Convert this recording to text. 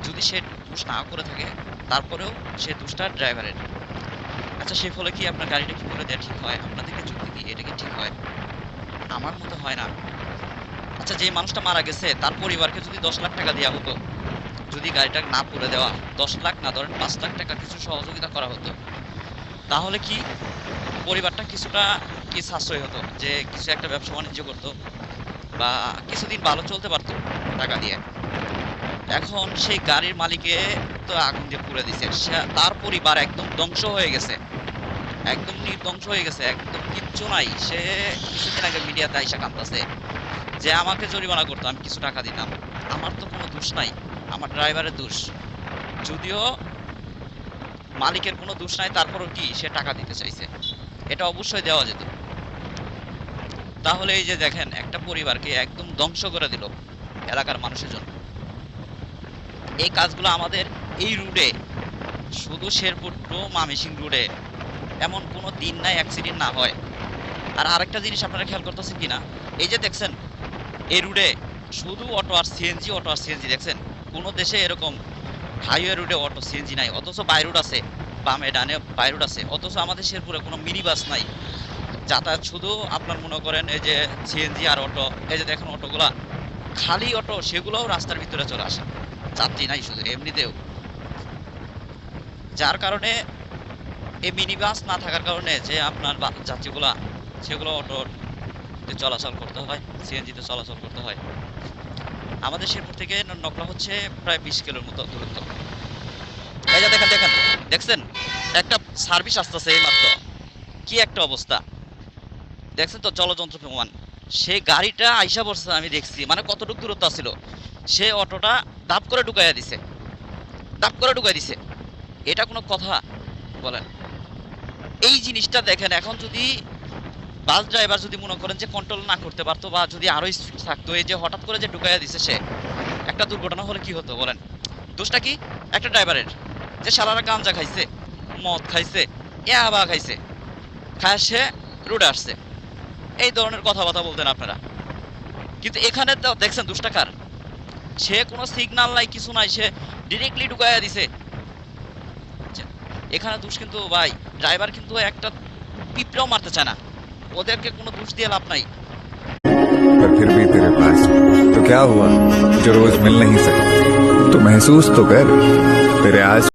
যদি সে দোষ না করে থাকে তারপরেও সে দোষটা ড্রাইভারের। আচ্ছা সেই ফলে কি আপনার গাড়িটা কি করে দেওয়া ঠিক হয়? আপনাদেরকে যুক্তি দিই, এটা কি ঠিক হয়? আমার মতো হয় না। আচ্ছা যে মানুষটা মারা গেছে তার পরিবারকে যদি 10 লাখ টাকা দেওয়া হতো, যদি গাড়িটা না পুড়ে দেওয়া, 10 লাখ না ধরেন 5 লাখ টাকা কিছু সহযোগিতা করা হতো, তাহলে কি পরিবারটা কিছুটা কি সাশ্রয় হতো, যে কিছু একটা ব্যবসা বাণিজ্য করতো বা কিছুদিন ভালো চলতে পারতো টাকা দিয়ে। এখন সেই গাড়ির মালিকে তো আগুন দিয়ে পুড়ে দিছে, তার পরিবার একদম ধ্বংস হয়ে গেছে, একদম নির্ধ্বংস হয়ে গেছে, একদম কিচ্ছু নাই। সে কিছুদিন আগে মিডিয়াতে আইসা কাঁদতেছে যে আমাকে জরিমানা করতো, আমি কিছু টাকা দিতাম, আমার তো কোনো দোষ নাই, আমার ড্রাইভারের দোষ। যদিও মালিকের কোনো দোষ নাই, তারপরও কি সে টাকা দিতে চাইছে, এটা অবশ্যই দেওয়া যেত। তাহলে এই যে দেখেন একটা পরিবারকে একদম ধ্বংস করে দিল এলাকার মানুষের জন্য। এই কাজগুলো আমাদের এই রুটে, শুধু শেরপুর টু মামিসিং রুটে এমন কোনো দিন নাই অ্যাক্সিডেন্ট না হয়। আর আরেকটা জিনিস আপনারা খেয়াল করতেছেন কিনা, এই যে দেখছেন এই রুটে শুধু অটো আর সিএনজি, অটো আর সিএনজি। দেখছেন কোনো দেশে এরকম হাইওয়ে রুটে অটো সিএনজি নাই, অথচ বাই রুট আছে, বামে ডানে বাই রুট আছে, অথচ আমাদের শেরপুরে কোনো মিনি বাস নাই যাতায়াত, শুধু আপনার মনে করেন এই যে সিএনজি আর অটো। এই যে দেখেন অটোগুলা খালি অটো, সেগুলোও রাস্তার ভিতরে চলে আসে, যাত্রী নাই শুধু এমনিতেও। যার কারণে এই মিনি বাস না থাকার কারণে যে আপনার যাত্রীগুলা সেগুলো অটোতে চলাচল করতে হয়, সিএনজিতে চলাচল করতে হয়। আমাদের শেরপুর থেকে নকলা হচ্ছে প্রায় 20 কিলোর মতো দূরত্ব। এই যে দেখেন দেখেন, দেখছেন একটা সার্ভিস আসতেছে এই মাত্র, কি একটা অবস্থা দেখছেন তো, জলযন্ত্র প্রমাণ। সে গাড়িটা আইসা পড়ছে, আমি দেখছি মানে কতটুকু দূরত্ব ছিল, সে অটোটা দাপ করে ঢুকাইয়া দিছে, দাপ করে ঢুকাই দিছে। এটা কোনো কথা বলেন? এই জিনিসটা দেখেন, এখন যদি বাস ড্রাইভার যদি মনে করেন যে কন্ট্রোল না করতে পারতো বা যদি আরো স্পিড থাকতো, এই যে হঠাৎ করে যে ঢুকাইয়া দিছে সে, একটা দুর্ঘটনা হলে কি হতো বলেন? দোষটা কি একটা ড্রাইভারের, যে সারারা গাঞ্জা খাইছে, মদ খাইছে, ইয়াবা খাইছে, খায় সে রোডে আসছে, এই ধরনের কথাবার্তা বলতেন আপনারা। কিন্তু এখানে তো দেখছেন দোষটা কার? সে কোনো সিগন্যাল নাই, কিছু নাই, সে ডিরেক্টলি ঢুকাইয়া দিছে। এখানে দোষ কিন্তু ভাই ড্রাইভার কিন্তু একটা পিঁপড়াও মারতে চায় না, ওদেরকে কোনো দোষ দিয়ে লাভ নাই। पर फिर भी तेरे पास तो क्या हुआ जो रोज मिल नहीं सकता तो महसूस तो कर तेरे आज